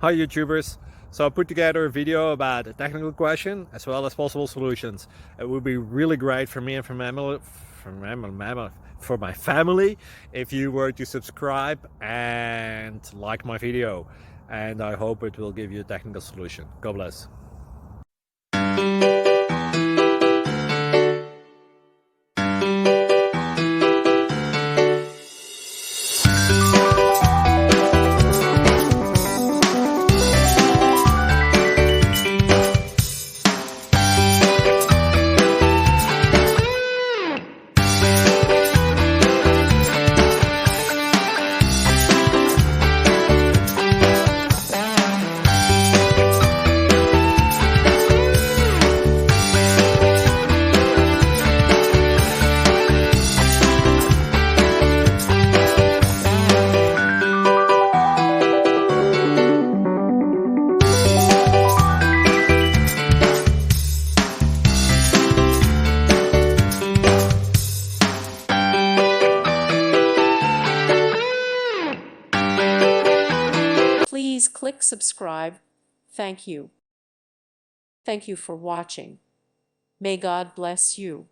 Hi YouTubers. So I put together a video about a technical question as well as possible solutions. It would be really great for me and for my family if you were to subscribe and like my video, and I hope it will give you a technical solution. God bless. Please click subscribe. Thank you. Thank you for watching. May God bless you.